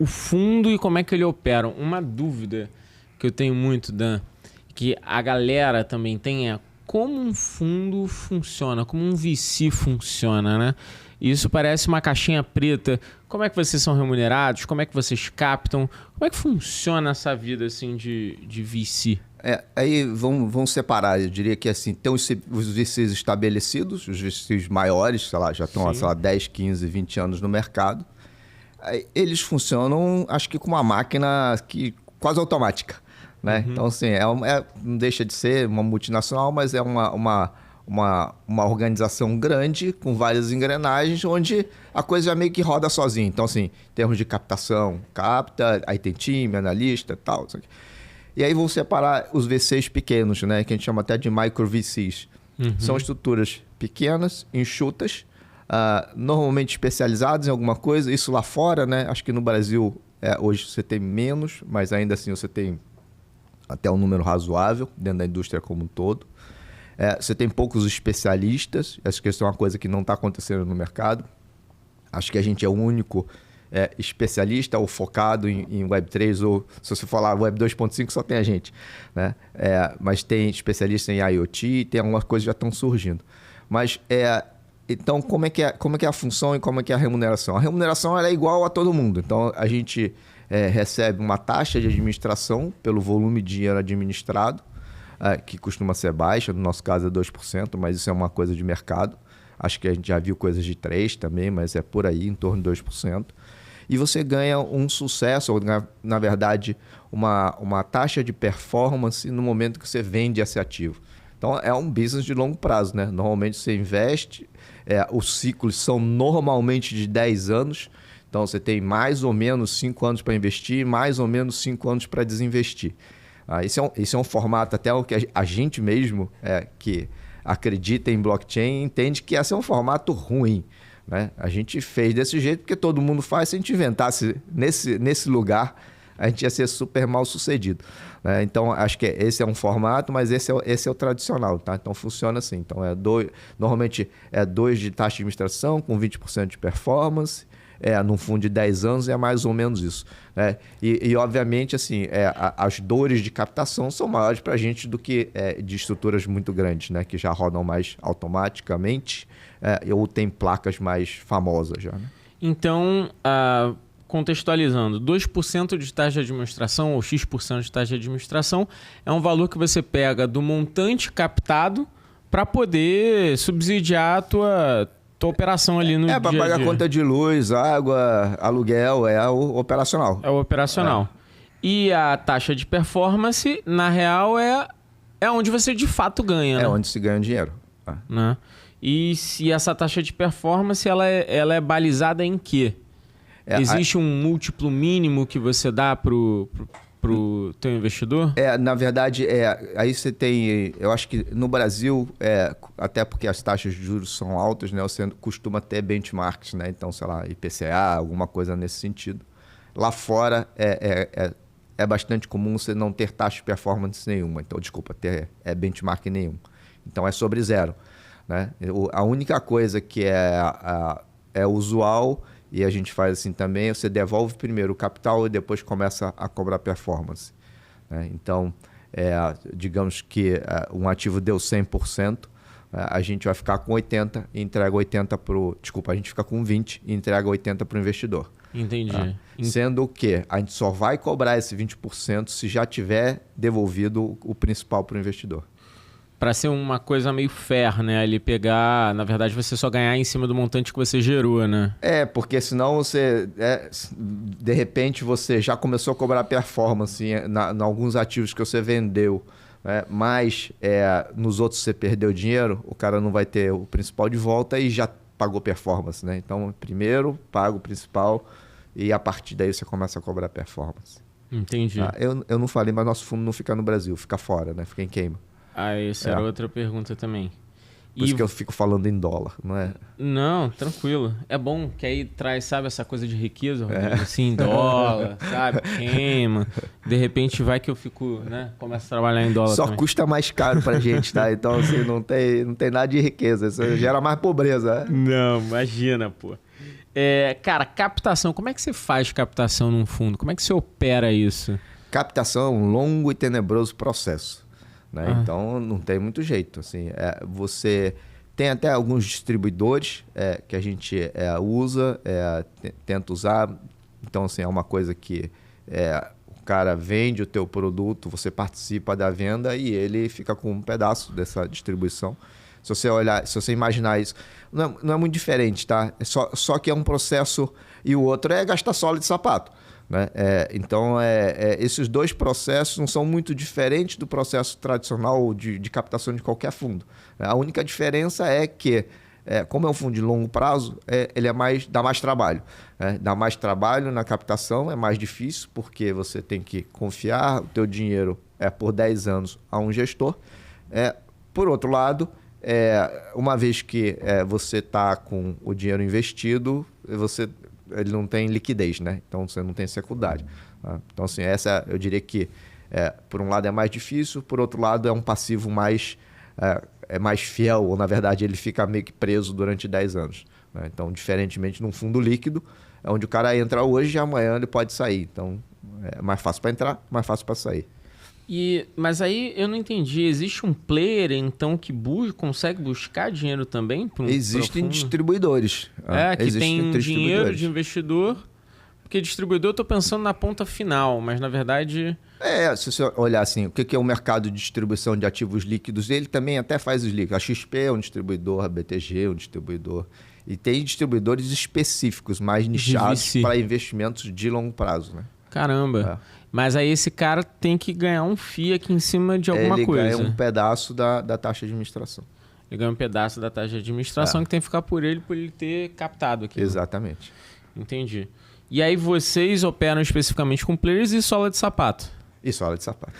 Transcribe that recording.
o fundo e como é que ele opera. Uma dúvida que eu tenho muito, Dan, que a galera também tem é como um fundo funciona, como um VC funciona, né? Isso parece uma caixinha preta. Como é que vocês são remunerados? Como é que vocês captam? Como é que funciona essa vida assim de VC? Aí vamos separar. Eu diria que assim, tem os VCs estabelecidos, os VCs maiores, sei lá, já estão há 10, 15, 20 anos no mercado. Aí, eles funcionam, acho que com uma máquina quase automática, né? Então, assim, não deixa de ser uma multinacional, mas é uma organização grande, com várias engrenagens, onde a coisa já meio que roda sozinha. Então, assim, em termos de captação, capta, aí tem time, analista e tal. E aí vão separar os VCs pequenos, né? Que a gente chama até de micro VCs. São estruturas pequenas, enxutas, normalmente especializadas em alguma coisa. Isso lá fora, né? Acho que no Brasil hoje você tem menos, mas ainda assim você tem até um número razoável dentro da indústria como um todo. Você tem poucos especialistas. Acho que isso é uma coisa que não está acontecendo no mercado. Acho que a gente é o único especialista ou focado em Web3, ou se você falar Web 2.5 só tem a gente, né? Mas tem especialista em IoT, tem algumas coisas que já estão surgindo. Mas, então, como é que é a função e como é que é a remuneração? A remuneração ela é igual a todo mundo. Então, a gente recebe uma taxa de administração pelo volume de dinheiro administrado, que costuma ser baixa, no nosso caso é 2%, mas isso é uma coisa de mercado. Acho que a gente já viu coisas de 3% também, mas é por aí, em torno de 2%. E você ganha um sucesso, ou na verdade, uma taxa de performance no momento que você vende esse ativo. Então, é um business de longo prazo, né? Normalmente você investe, os ciclos são normalmente de 10 anos, então você tem mais ou menos 5 anos para investir, mais ou menos 5 anos para desinvestir. Esse é um formato até o que a gente mesmo, que acredita em blockchain, entende que esse é um formato ruim, né? A gente fez desse jeito porque todo mundo faz. Se a gente inventasse nesse lugar, a gente ia ser super mal sucedido, né? Então, acho que esse é um formato, mas esse é o tradicional, tá? Então, funciona assim. Então, normalmente é 2 de taxa de administração com 20% de performance. Num fundo de 10 anos é mais ou menos isso, né? E obviamente, assim, as dores de captação são maiores para a gente do que de estruturas muito grandes, né? Que já rodam mais automaticamente ou tem placas mais famosas já, né? Então, contextualizando, 2% de taxa de administração ou X% de taxa de administração é um valor que você pega do montante captado para poder subsidiar a tua operação ali no dia a dia. Para pagar conta de luz, água, aluguel, é o operacional. É o operacional. E a taxa de performance, na real, é onde você de fato ganha, né? É onde se ganha dinheiro. Né? E se essa taxa de performance, ela é balizada em quê? Existe um múltiplo mínimo que você dá pro teu investidor? Na verdade, aí você tem... Eu acho que no Brasil, até porque as taxas de juros são altas, né? Você costuma ter benchmarks, né? Então, sei lá, IPCA, alguma coisa nesse sentido. Lá fora, é bastante comum você não ter taxa de performance nenhuma. Então, desculpa, ter benchmark nenhum. Então, é sobre 0, né? A única coisa que é usual... E a gente faz assim também, você devolve primeiro o capital e depois começa a cobrar performance, né? Então, digamos que um ativo deu 100%, a gente vai ficar com 80% e entrega 80% para o... Desculpa, a gente fica com 20% e entrega 80% para o investidor. Entendi. Tá? Sendo que a gente só vai cobrar esse 20% se já tiver devolvido o principal para o investidor. Para ser uma coisa meio fair, né? Ali pegar... Na verdade, você só ganhar em cima do montante que você gerou, né? Porque senão você... de repente, você já começou a cobrar performance em alguns ativos que você vendeu, né? Mas nos outros você perdeu dinheiro, o cara não vai ter o principal de volta e já pagou performance, né? Então, primeiro, paga o principal e a partir daí você começa a cobrar performance. Entendi. Eu não falei, mas nosso fundo não fica no Brasil, fica fora, né? Fica em Cayman. Essa era outra pergunta também. Por isso que eu fico falando em dólar, não é? Não, tranquilo. É bom que aí traz, sabe, essa coisa de riqueza, assim, em dólar, sabe? Queima. De repente vai que eu fico, né? Começo a trabalhar em dólar Só também. custa mais caro pra gente, tá? Então, assim, não tem nada de riqueza. Isso gera mais pobreza. Não, imagina, pô. Cara, captação. Como é que você faz captação num fundo? Como é que você opera isso? Captação é um longo e tenebroso processo, né? Então, não tem muito jeito. Assim, você tem até alguns distribuidores que a gente usa, tenta usar. Então, assim, é uma coisa que o cara vende o teu produto, você participa da venda e ele fica com um pedaço dessa distribuição. Se você olhar, se você imaginar isso, não é muito diferente, tá? Só que é um processo e o outro é gastar sola de sapato, né? Então, esses dois processos não são muito diferentes do processo tradicional de captação de qualquer fundo. A única diferença é que, como é um fundo de longo prazo, ele dá mais trabalho. Dá mais trabalho na captação, é mais difícil, porque você tem que confiar o teu dinheiro por 10 anos a um gestor. Por outro lado, uma vez que você está com o dinheiro investido, ele não tem liquidez, né? Então você não tem secundário. Tá? Então, assim, eu diria que, por um lado, é mais difícil, por outro lado, é um passivo mais fiel, ou na verdade ele fica meio que preso durante 10 anos. Né? Então, diferentemente num fundo líquido, é onde o cara entra hoje e amanhã ele pode sair. Então, é mais fácil para entrar, mais fácil para sair. Mas aí eu não entendi. Existe um player, então, que consegue buscar dinheiro também? Existem distribuidores. Que tem dinheiro de investidor. Porque distribuidor eu estou pensando na ponta final, mas na verdade... Se você olhar assim, o que é o mercado de distribuição de ativos líquidos, ele também até faz os líquidos. A XP é um distribuidor, a BTG é um distribuidor. E tem distribuidores específicos, mais nichados para investimentos de longo prazo, né? Caramba. Mas aí esse cara tem que ganhar um FII aqui em cima de alguma coisa. Ele ganha um pedaço da taxa de administração. Ele ganha um pedaço da taxa de administração que tem que ficar por ele ter captado aqui. Exatamente. Né? Entendi. E aí vocês operam especificamente com players e sola de sapato? E sola de sapato.